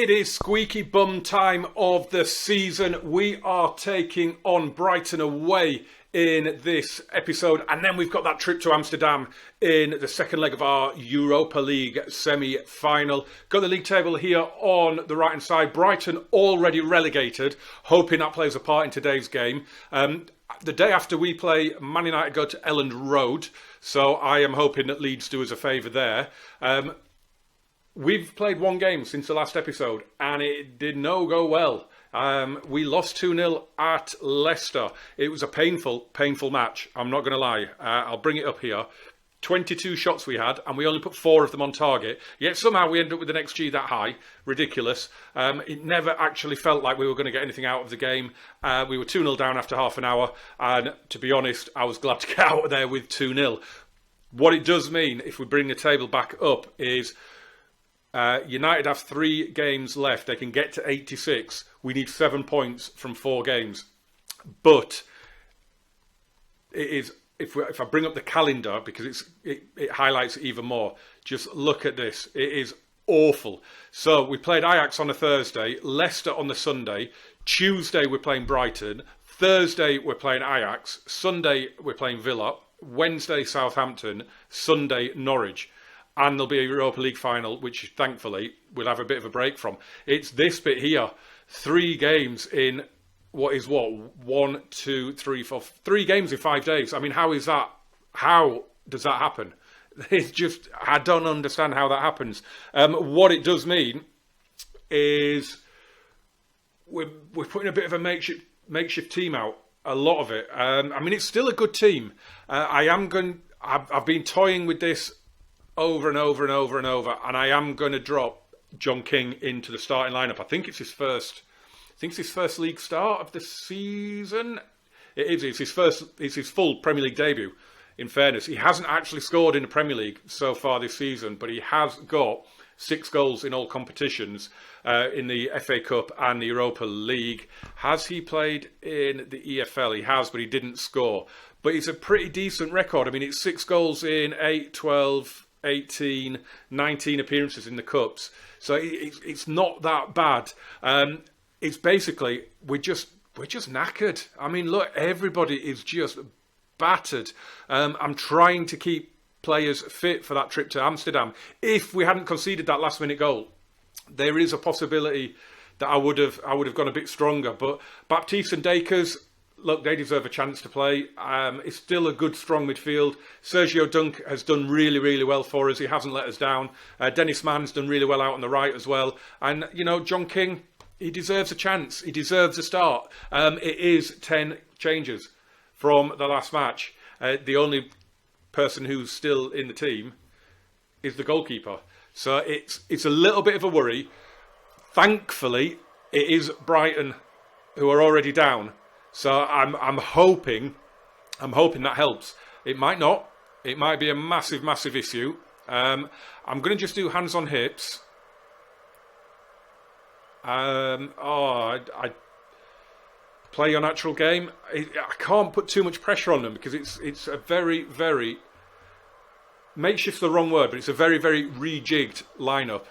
It is squeaky bum time of the season. We are taking on Brighton away in this episode, and then we've got that trip to Amsterdam in the second leg of our Europa League semi-final. Got the league table here on the right hand side. Brighton already relegated, hoping that plays a part in today's game. The day after we play, Man United go to Elland Road, so I am hoping that Leeds do us a favour there. We've played one game since the last episode, and it did not go well. We lost 2-0 at Leicester. It was a painful match. I'm not going to lie. I'll bring it up here. 22 shots we had, and we only put 4 of them on target. Yet somehow we ended up with an XG that high. Ridiculous. It never actually felt like we were going to get anything out of the game. We were 2-0 down after half an hour, and to be honest, I was glad to get out of there with 2-0. What it does mean, if we bring the table back up, is United have 3 games left. They can get to 86. We need 7 points from 4 games. But it is, if I bring up the calendar, because it highlights it even more, just look at this. It is awful. So we played Ajax on a Thursday, Leicester on the Sunday, Tuesday we're playing Brighton, Thursday we're playing Ajax, Sunday we're playing Villa, Wednesday Southampton, Sunday Norwich. And there'll be a Europa League final, which thankfully we'll have a bit of a break from. It's this bit here. 3 games in, 1, 2, 3, 4... 3 games in 5 days. I mean, how is that? How does that happen? It's just, I don't understand how that happens. What it does mean is we're putting a bit of a makeshift team out. A lot of it. I mean, it's still a good team. I've been toying with this over and over, and I am going to drop John King into the starting lineup. I think it's his first league start of the season. It is. It's his full Premier League debut. In fairness, he hasn't actually scored in the Premier League so far this season, but he has got 6 goals in all competitions in the FA Cup and the Europa League. Has he played in the EFL? He has, but he didn't score. But it's a pretty decent record. I mean, it's 6 goals in 8, 12. 18, 19 appearances in the Cups. So it's not that bad. It's basically, we're just knackered. I mean, look, everybody is just battered. I'm trying to keep players fit for that trip to Amsterdam. If we hadn't conceded that last minute goal, there is a possibility that I would have gone a bit stronger. But Baptiste and Dakers, look, they deserve a chance to play. It's still a good, strong midfield. Sergio Dunk has done really, really well for us. He hasn't let us down. Dennis Mann's done really well out on the right as well. And, John King, he deserves a chance. He deserves a start. It is 10 changes from the last match. The only person who's still in the team is the goalkeeper. So it's a little bit of a worry. Thankfully, it is Brighton who are already down. So I'm hoping that helps. It might not. It might be a massive issue. I'm going to just do hands on hips. I play your natural game. I can't put too much pressure on them because it's a very makeshift's the wrong word, but it's a very rejigged lineup.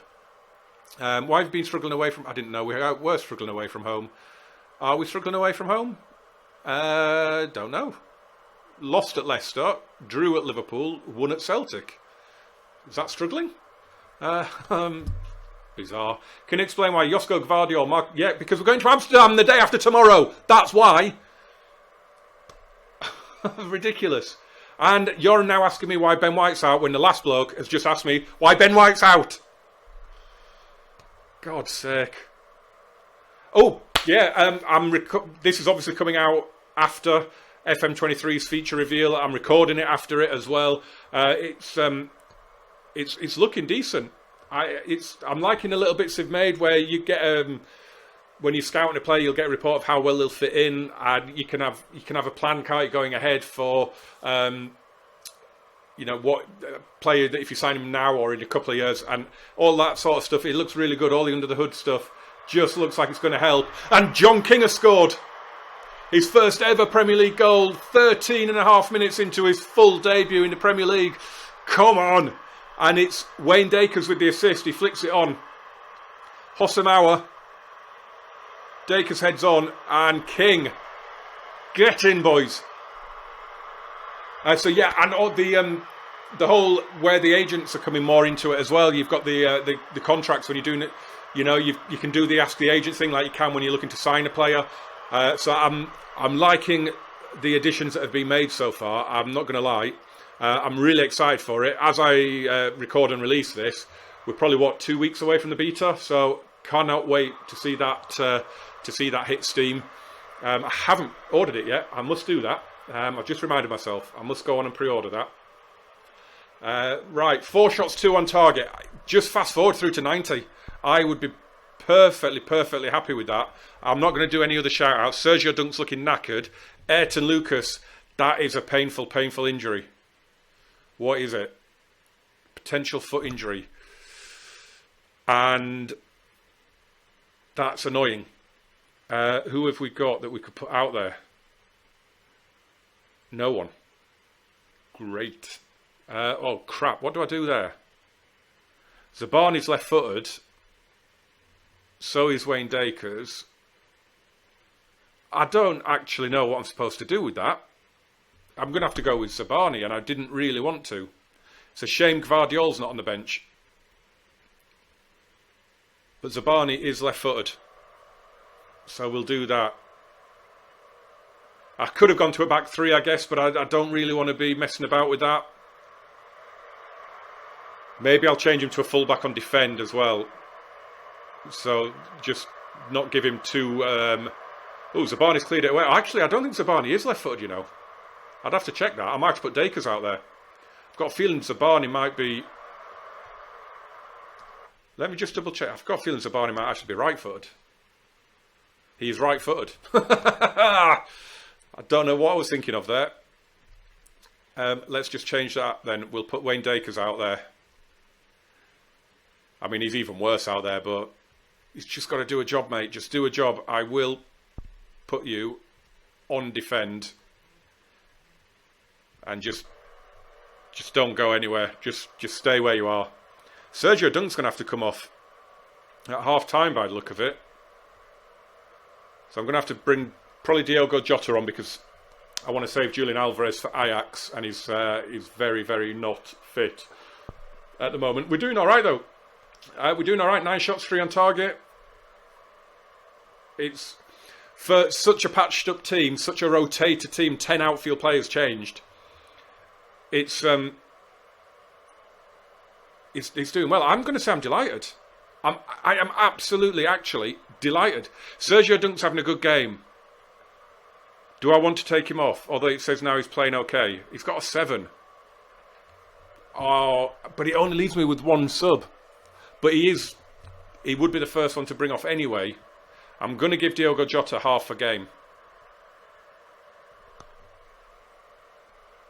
Why have you been struggling away from? I didn't know we were struggling away from home. Are we struggling away from home? Don't know. Lost at Leicester, drew at Liverpool, won at Celtic. Is that struggling? Bizarre. Can you explain why Josko Gvardiol... Yeah, because we're going to Amsterdam the day after tomorrow. That's why. Ridiculous. And you're now asking me why Ben White's out when the last bloke has just asked me why Ben White's out. God's sake. Oh, yeah, this is obviously coming out after FM22's feature reveal. I'm recording it after it as well. It's looking decent. I'm liking the little bits they've made where you get when you're scouting a player, you'll get a report of how well they'll fit in, and you can have a plan, can't you, going ahead for what player that if you sign him now or in a couple of years and all that sort of stuff. It looks really good. All the under the hood stuff just looks like it's going to help. And John King has scored his first ever Premier League goal, 13 and a half minutes into his full debut in the Premier League. Come on. And it's Wayne Dakers with the assist. He flicks it on. Hossamauer. Dacres heads on, and King. Get in, boys. So yeah, and all the whole where the agents are coming more into it as well. You've got the contracts when you're doing it. You know, you can do the ask the agent thing like you can when you're looking to sign a player. So I'm liking the additions that have been made so far. I'm not going to lie. I'm really excited for it. As I record and release this, we're probably 2 weeks away from the beta. So cannot wait to see that hit Steam. I haven't ordered it yet. I must do that. I've just reminded myself. I must go on and pre-order that. Right, 4 shots, 2 on target. Just fast forward through to 90. I would be perfectly happy with that. I'm not going to do any other shout-outs. Sergio Dunk's looking knackered. Ayrton Lucas, that is a painful injury. What is it? Potential foot injury. And that's annoying. Who have we got that we could put out there? No one. Great. Oh, crap. What do I do there? Zabani's left-footed. So is Wayne Dacres. I don't actually know what I'm supposed to do with that. I'm going to have to go with Zabani, and I didn't really want to. It's a shame Gvardiol's not on the bench. But Zabani is left-footed. So we'll do that. I could have gone to a back three, I guess, but I don't really want to be messing about with that. Maybe I'll change him to a full-back on defend as well. So just not give him too... Oh, Zabani's cleared it away. Actually, I don't think Zabani is left-footed, you know. I'd have to check that. I might have to put Dacres out there. I've got a feeling Zabani might be... Let me just double-check. I've got a feeling Zabani might actually be right-footed. He's right-footed. I don't know what I was thinking of there. Let's just change that then. We'll put Wayne Dacres out there. I mean, he's even worse out there, but he's just got to do a job, mate. Just do a job. I will put you on defend. And just don't go anywhere. Just stay where you are. Sergio Dunk's going to have to come off at half-time by the look of it. So I'm going to have to bring probably Diogo Jota on because I want to save Julian Alvarez for Ajax, and he's very not fit at the moment. We're doing all right though. We're doing all right. 9 shots, 3 on target. It's for such a patched up team, such a rotated team. 10 outfield players changed. It's doing well. I'm going to say I'm delighted. I am absolutely, actually delighted. Sergio Dunk's having a good game. Do I want to take him off? Although it says now he's playing okay. He's got a 7. Oh, but it only leaves me with 1 sub. But he would be the first one to bring off anyway. I'm going to give Diogo Jota half a game.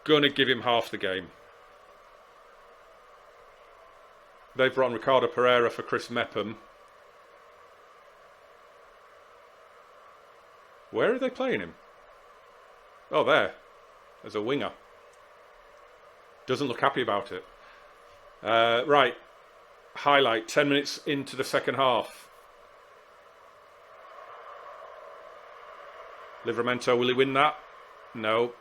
Going to give him half the game. They've brought on Ricardo Pereira for Chris Mepham. Where are they playing him? Oh, there. As a winger. Doesn't look happy about it. Right. Highlight. 10 minutes into the second half. Livramento, will he win that? No.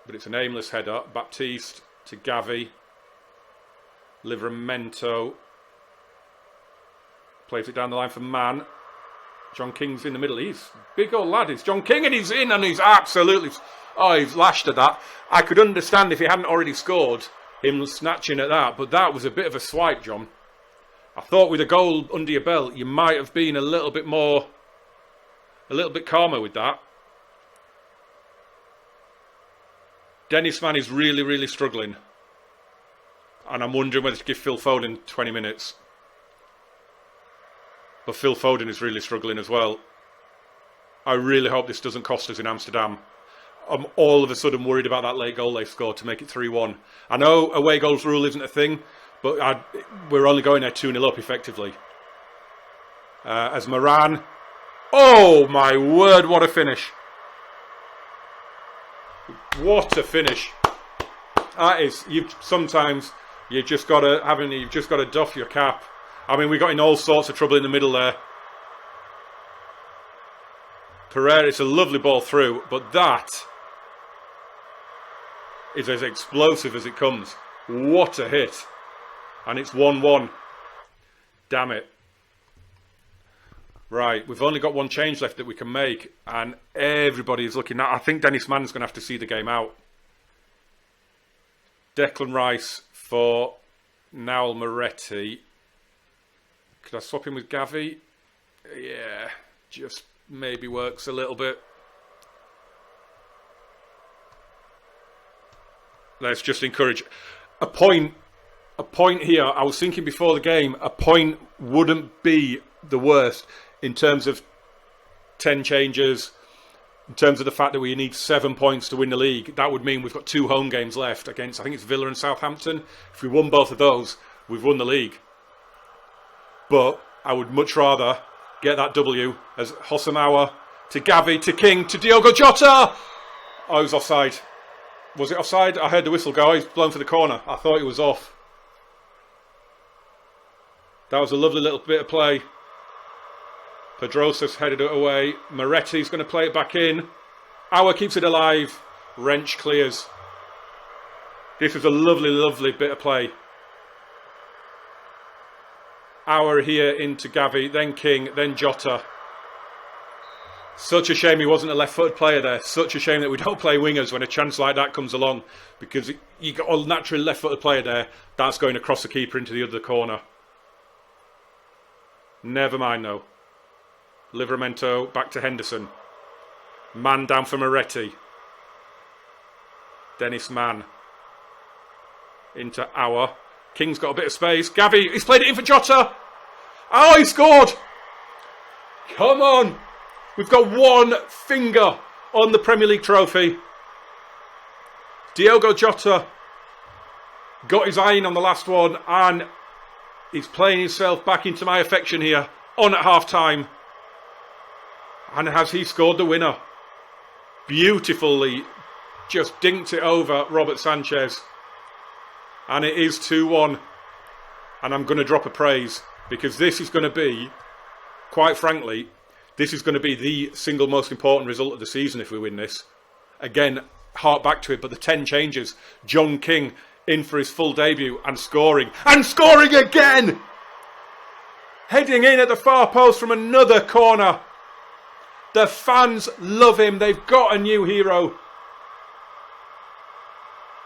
But it's an aimless header. Baptiste to Gavi. Livramento plays it down the line for Mann. John King's in the middle. He's big old lad. It's John King, and he's in, and he's absolutely... Oh, he's lashed at that. I could understand if he hadn't already scored, him snatching at that, but that was a bit of a swipe, John. I thought with a goal under your belt, you might have been a little bit calmer with that. Dennis Mann is really struggling. And I'm wondering whether to give Phil Foden 20 minutes. But Phil Foden is really struggling as well. I really hope this doesn't cost us in Amsterdam. I'm all of a sudden worried about that late goal they scored to make it 3-1. I know away goals rule isn't a thing, but we're only going there 2-0 up effectively. As Moran. Oh my word, what a finish. What a finish. That is, you've just got to doff your cap. I mean, we got in all sorts of trouble in the middle there. Pereira, it's a lovely ball through, but that is as explosive as it comes. What a hit. And it's 1-1. Damn it. Right, we've only got one change left that we can make, and everybody is looking at. I think Dennis Mann's going to have to see the game out. Declan Rice for Noel Moretti. Could I swap him with Gavi? Yeah, just maybe works a little bit. Let's just encourage a point. A point here. I was thinking before the game, a point wouldn't be the worst in terms of 10 changes, in terms of the fact that we need 7 points to win the league. That would mean we've got 2 home games left against, I think it's Villa and Southampton. If we won both of those, we've won the league. But I would much rather get that W as Hossamawa to Gavi, to King, to Diogo Jota. Oh, he was offside. Was it offside? I heard the whistle go. He's blown for the corner. I thought it was off. That was a lovely little bit of play. Pedrosa's headed it away. Moretti's going to play it back in. Auer keeps it alive. Wrench clears. This is a lovely, lovely bit of play. Auer here into Gavi, then King, then Jota. Such a shame he wasn't a left-footed player there. Such a shame that we don't play wingers when a chance like that comes along, because you got a naturally left-footed player there. That's going across the keeper into the other corner. Never mind though. Livramento back to Henderson. Man down for Moretti. Dennis Mann. Into Auer. King's got a bit of space. Gavi, he's played it in for Jota. Oh, he scored. Come on. We've got one finger on the Premier League trophy. Diogo Jota got his eye in on the last one, and he's playing himself back into my affection here, on at half-time. And has he scored the winner? Beautifully just dinked it over Robert Sanchez. And it is 2-1. And I'm going to drop a praise, because this is going to be, quite frankly, this is going to be the single most important result of the season if we win this. Again, hark back to it, but the 10 changes. John King in for his full debut and scoring. And scoring again! Heading in at the far post from another corner. The fans love him. They've got a new hero.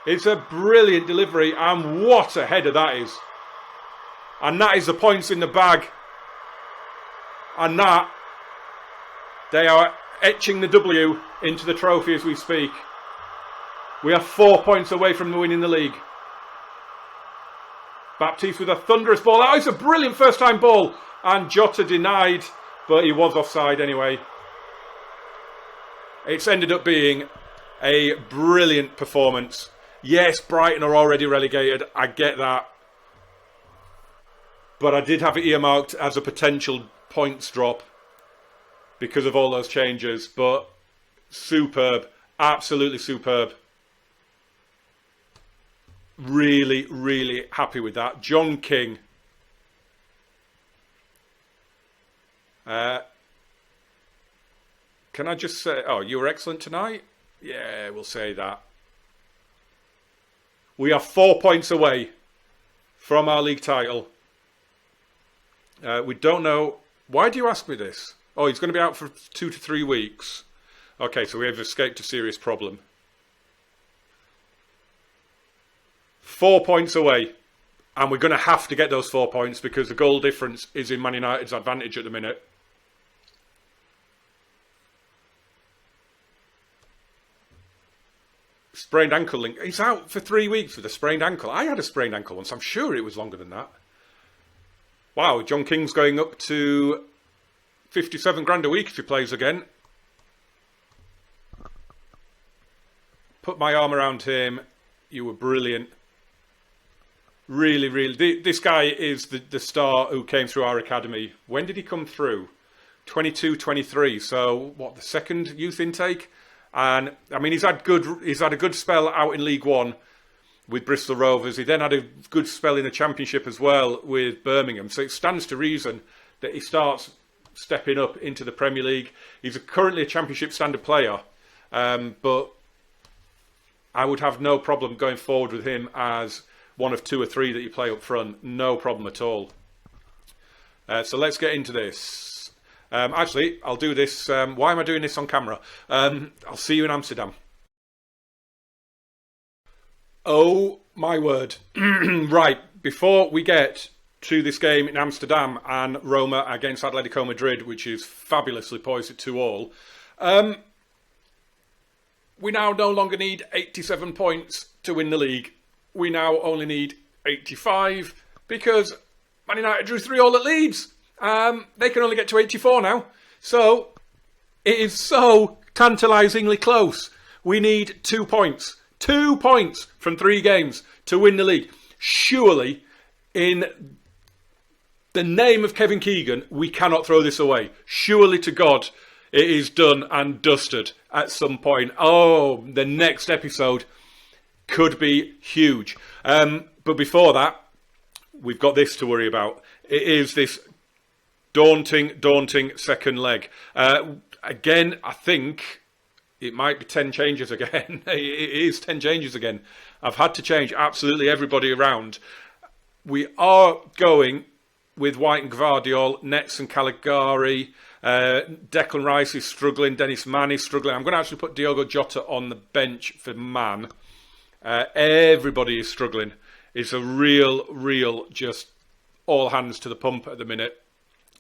It's a brilliant delivery, and what a header that is. And that is the points in the bag. And that, they are etching the W into the trophy as we speak. We are 4 points away from winning the league. Baptiste with a thunderous ball. That is a brilliant first time ball. And Jota denied, but he was offside anyway. It's ended up being a brilliant performance. Yes, Brighton are already relegated. I get that. But I did have it earmarked as a potential points drop because of all those changes. But superb. Absolutely superb. Really, really happy with that. John King. Can I just say, oh, you were excellent tonight? Yeah, we'll say that. We are 4 points away from our league title. We don't know. Why do you ask me this? Oh, he's going to be out for 2 to 3 weeks. Okay, so we have escaped a serious problem. 4 points away. And we're going to have to get those 4 points because the goal difference is in Man United's advantage at the minute. Sprained ankle link. He's out for 3 weeks with a sprained ankle. I had a sprained ankle once. I'm sure it was longer than that. Wow, John King's going up to 57 grand a week if he plays again. Put my arm around him. You were brilliant. Really, really. This guy is the star who came through our academy. When did he come through? 22, 23. So, what, the second youth intake? And I mean, he's had a good spell out in League One. with Bristol Rovers. He then had a good spell in the Championship as well with Birmingham. So it stands to reason that he starts stepping up into the Premier League. He's currently a Championship standard player, but I would have no problem going forward with him as one of 2 or 3 that you play up front. No problem at all. So let's get into this. Actually, I'll do this. Why am I doing this on camera? I'll see you in Amsterdam. Oh my word. Right, before we get to this game in Amsterdam and Roma against Atletico Madrid, which is fabulously poised at 2-2, we now no longer need 87 points to win the league. We now only need 85 because Man United drew 3-3 at Leeds. They can only get to 84 now. So it is so tantalisingly close. We need 2 points. 2 points from 3 games to win the league. Surely, in the name of Kevin Keegan, we cannot throw this away. Surely to God, it is done and dusted at some point. Oh, the next episode could be huge. But before that, we've got this to worry about. It is this daunting second leg. Again, I think it might be 10 changes again. It is 10 changes again. I've had to change absolutely everybody around. We are going with White and Gvardiol, Nets and Caligari. Declan Rice is struggling. Dennis Mann is struggling. I'm going to actually put Diogo Jota on the bench for Mann. Everybody is struggling. It's a real, just all hands to the pump at the minute.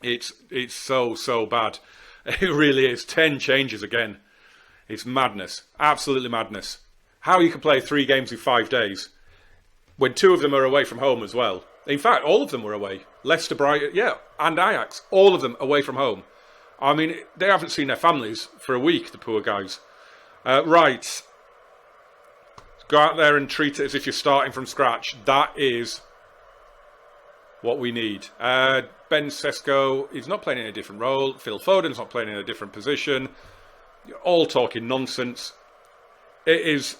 It's so bad. It really is. 10 changes again. It's madness. Absolutely madness. How you can play 3 games in 5 days when 2 of them are away from home as well. In fact, all of them were away. Leicester, Brighton, and Ajax. All of them away from home. I mean, they haven't seen their families for a week, the poor guys. Right. Go out there and treat it as if you're starting from scratch. That is what we need. Ben Sesko is not playing in a different role. Phil Foden's not playing in a different position. You're all talking nonsense. It is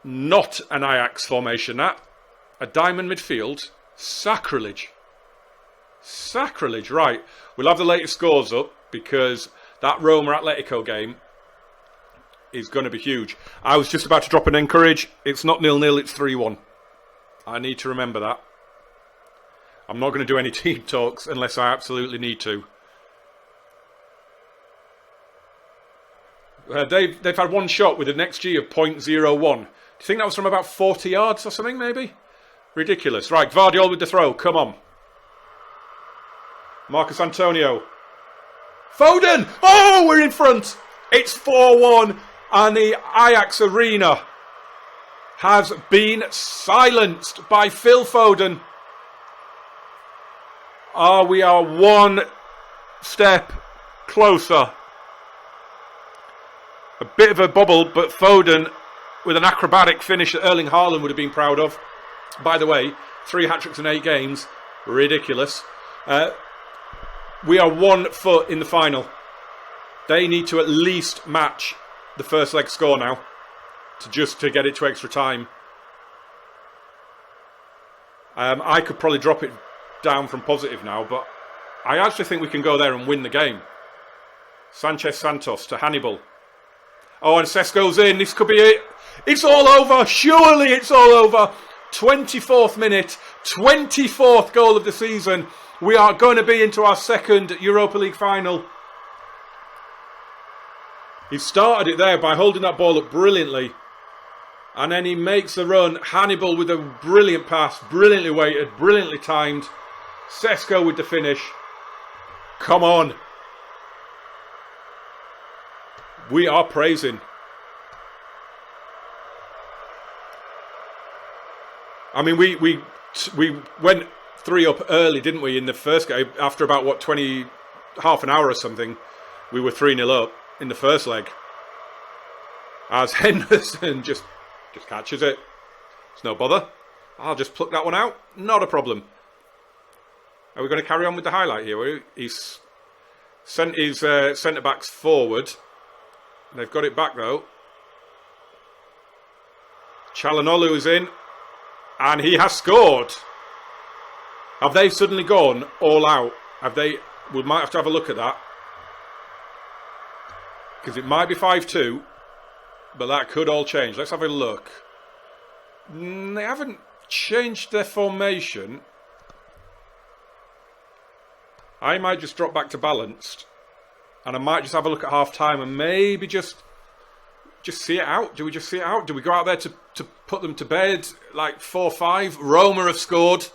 not an Ajax formation, that. A diamond midfield. Sacrilege. Sacrilege, right. We'll have the latest scores up because that Roma Atletico game is going to be huge. I was just about to drop an encourage. It's not 0-0, it's 3-1. I need to remember that. I'm not going to do any team talks unless I absolutely need to. They've had 1 shot with an XG of 0.01. Do you think that was from about 40 yards or something, maybe? Ridiculous. Right, Gvardiol with the throw. Come on. Marcus Antonio. Foden! Oh, we're in front! It's 4-1 and the Ajax arena has been silenced by Phil Foden. Oh, we are 1 step closer. A bit of a bubble, but Foden with an acrobatic finish that Erling Haaland would have been proud of. By the way, 3 hat-tricks in 8 games. Ridiculous. We are 1 foot in the final. They need to at least match the first leg score now to get it to extra time. I could probably drop it down from positive now, but I actually think we can go there and win the game. Sanchez Santos to Hannibal. Oh, and Sesko's in. This could be it. It's all over. Surely it's all over. 24th minute, 24th goal of the season. We are going to be into our 2nd Europa League final. He started it there by holding that ball up brilliantly. And then he makes the run. Hannibal with a brilliant pass, brilliantly weighted, brilliantly timed. Sesko with the finish. Come on. We are praising. I mean, we went 3 up early, didn't we, in the first game? After about, half an hour or something, we were 3-0 up in the first leg. As Henderson just catches it. It's no bother. I'll just pluck that one out. Not a problem. Are we going to carry on with the highlight here? He's sent his centre-backs forward. They've got it back, though. Çalhanoğlu is in. And he has scored. Have they suddenly gone all out? Have they? We might have to have a look at that. Because it might be 5-2. But that could all change. Let's have a look. They haven't changed their formation. I might just drop back to balanced. And I might just have a look at half time and maybe just see it out. Do we just see it out? Do we go out there to put them to bed? Like 4-5. Roma have scored.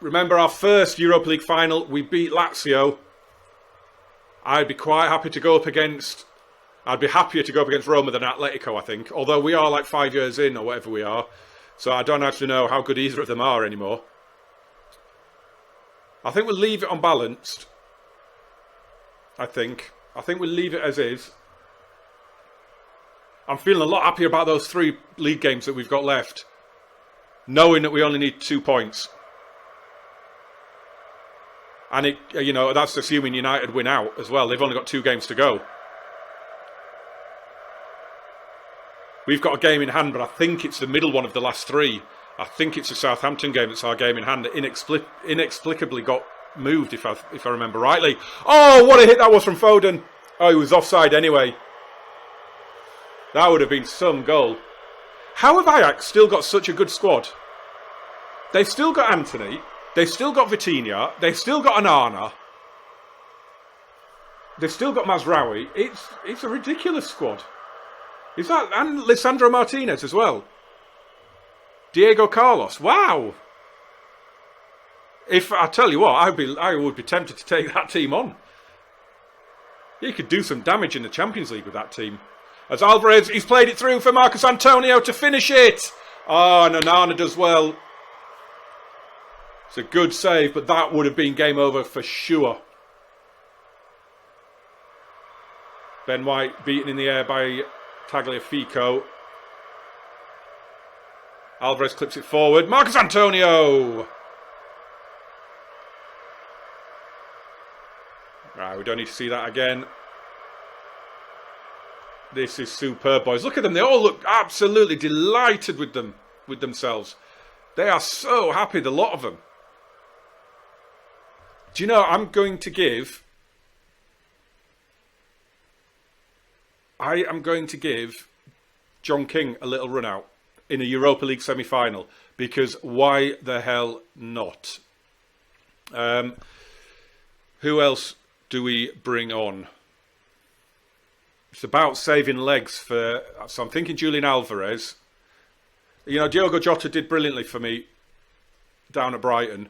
Remember our first Europa League final, we beat Lazio. I'd be quite happy to go up against... I'd be happier to go up against Roma than Atletico, I think. Although we are like 5 years in or whatever we are. So I don't actually know how good either of them are anymore. I think we'll leave it on balanced. I think we'll leave it as is. I'm feeling a lot happier about those 3 league games that we've got left. Knowing that we only need 2 points. And it, you know, that's assuming United win out as well. They've only got 2 games to go. We've got a game in hand, but I think it's the middle one of the last 3. I think it's the Southampton game that's our game in hand. That inexplicably got moved, if I remember rightly. Oh, what a hit that was from Foden. Oh, he was offside anyway. That would have been some goal. How have Ajax still got such a good squad? They've still got Anthony. They've still got Vitinha. They've still got Onana. They've still got Mazraoui. It's a ridiculous squad. Is that... And Lisandro Martinez as well. Diego Carlos. Wow. If I tell you what, I would be tempted to take that team on. He could do some damage in the Champions League with that team. As Alvarez, he's played it through for Marcos Antonio to finish it. Oh, and Onana does well. It's a good save, but that would have been game over for sure. Ben White beaten in the air by Tagliafico. Alvarez clips it forward. Marcos Antonio! Right, we don't need to see that again. This is superb, boys. Look at them. They all look absolutely delighted with themselves. They are so happy, the lot of them. Do you know, I'm going to give John King a little run out in a Europa League semi-final, because why the hell not? Who else do we bring on? It's about saving legs for... So I'm thinking Julian Alvarez. You know, Diogo Jota did brilliantly for me down at Brighton.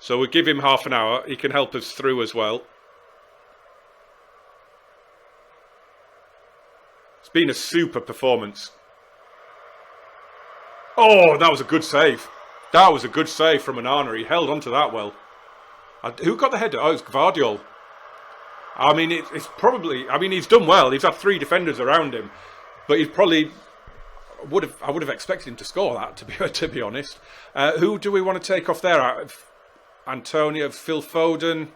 So we'll give him half an hour. He can help us through as well. It's been a super performance. Oh, that was a good save. That was a good save from Onana. He held onto that well. Who got the header? Oh, it's Gvardiol. I mean, it's probably... I mean, he's done well. He's had 3 defenders around him. But he's probably... I would have expected him to score that, to be honest. Who do we want to take off there out of Antonio, Phil Foden?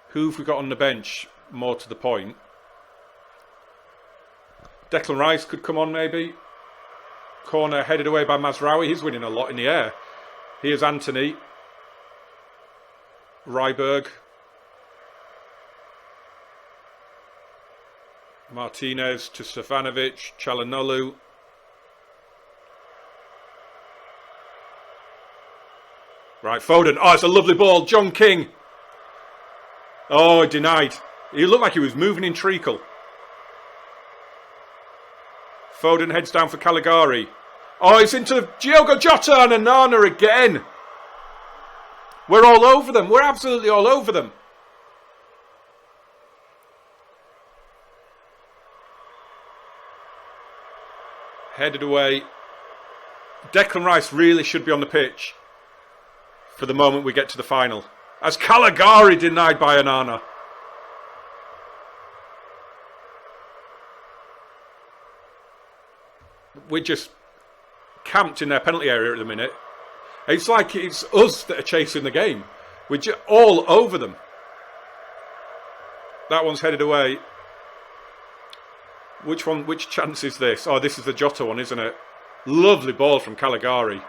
Who have we got on the bench? More to the point. Declan Rice could come on, maybe. Corner headed away by Mazraoui. He's winning a lot in the air. Here's Anthony. Ryberg. Martinez to Stefanovic. Çalhanoğlu. Right, Foden. Oh, it's a lovely ball. John King. Oh, denied. He looked like he was moving in treacle. Foden heads down for Caligari. Oh, it's into Diogo Jota and Onana again. We're all over them. We're absolutely all over them. Headed away. Declan Rice really should be on the pitch for the moment we get to the final. As Caligari denied by Onana. We're just camped in their penalty area at the minute. It's like it's us that are chasing the game. We're just all over them. That one's headed away. Which chance is this? Oh, this is the Jota one, isn't it? Lovely ball from Caligari.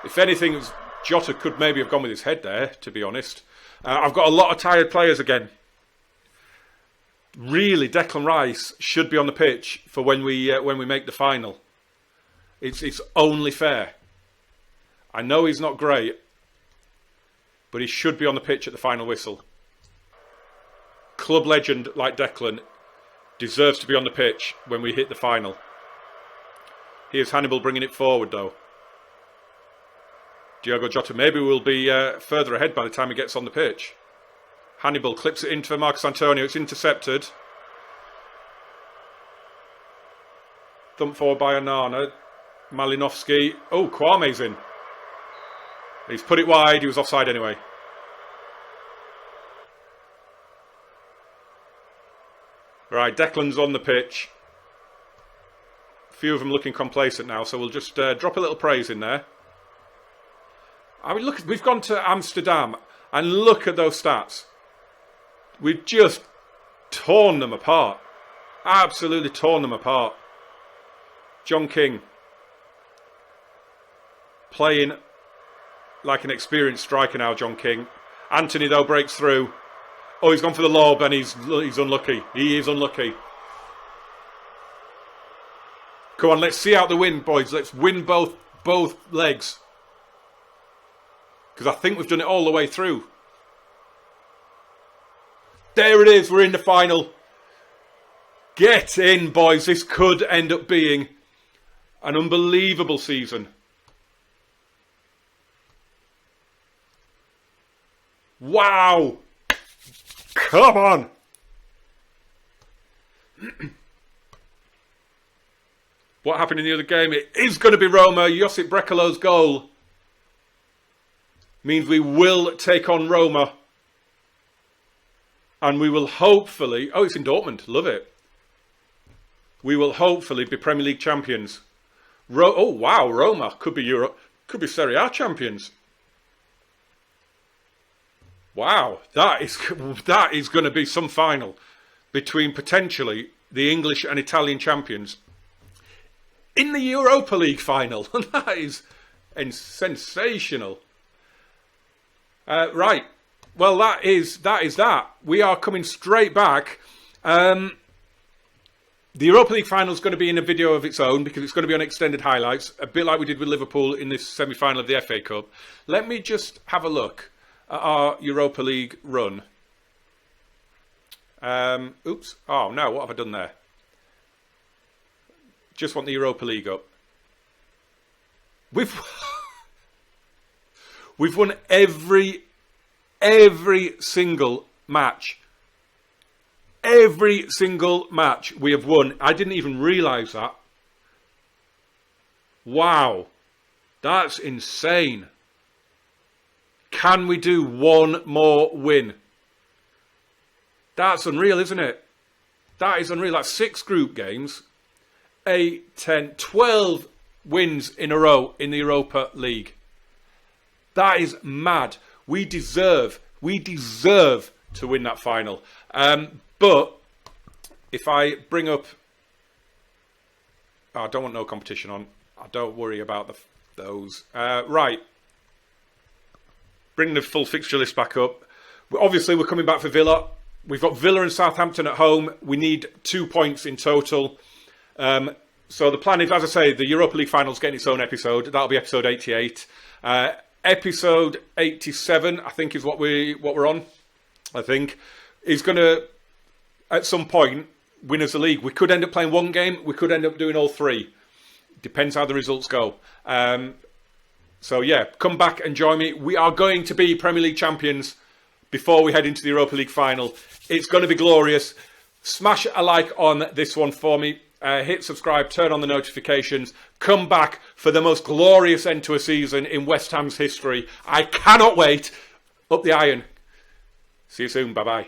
If anything, Jota could maybe have gone with his head there, to be honest. I've got a lot of tired players again. Really, Declan Rice should be on the pitch for when we make the final. It's only fair. I know he's not great, but he should be on the pitch at the final whistle. Club legend like Declan deserves to be on the pitch when we hit the final. Here's Hannibal bringing it forward, though. Diogo Jota maybe will be further ahead by the time he gets on the pitch. Hannibal clips it into Marcus Antonio. It's intercepted. Thumped forward by Onana. Malinovsky. Oh, Kwame's in. He's put it wide. He was offside anyway. Right, Declan's on the pitch. A few of them looking complacent now, so we'll just drop a little praise in there. I mean, look, we've gone to Amsterdam and look at those stats. We've just torn them apart. Absolutely torn them apart. John King playing like an experienced striker now, John King. Anthony, though, breaks through. Oh, he's gone for the lob and he's unlucky. He is unlucky. Come on, let's see out the win, boys. Let's win both legs. Because I think we've done it all the way through. There it is. We're in the final. Get in, boys. This could end up being an unbelievable season. Wow. Come on. What happened in the other game? It is going to be Roma. Josip Brekalo's goal means we will take on Roma. And we will hopefully... Oh, it's in Dortmund. Love it. We will hopefully be Premier League champions. Oh, wow. Roma could be Europe. Could be Serie A champions. Wow. That is going to be some final between potentially the English and Italian champions in the Europa League final. That is sensational. Right. Well, that is that. We are coming straight back. The Europa League final is going to be in a video of its own because it's going to be on extended highlights, a bit like we did with Liverpool in this semi-final of the FA Cup. Let me just have a look at our Europa League run. Oops. Oh, no. What have I done there? Just want the Europa League up. We've won every single match. Every single match we have won. I didn't even realise that. Wow. That's insane. Can we do one more win? That's unreal, isn't it? That is unreal. That's 6 group games. 8, 10, 12 wins in a row in the Europa League. That is mad. We deserve to win that final. But if I bring up... I don't want no competition on. I don't worry about those. Right. Bring the full fixture list back up. Obviously, we're coming back for Villa. We've got Villa and Southampton at home. We need 2 points in total. So the plan is, as I say, the Europa League final is getting its own episode. That'll be episode 88. Episode 87, I think, is what we're on. I think is going to, at some point, win us the league. We could end up playing one game. We could end up doing all 3. Depends how the results go. So yeah, come back and join me. We are going to be Premier League champions before we head into the Europa League final. It's going to be glorious. Smash a like on this one for me. Hit subscribe, turn on the notifications. Come back for the most glorious end to a season in West Ham's history. I cannot wait. Up the iron. See you soon. Bye-bye.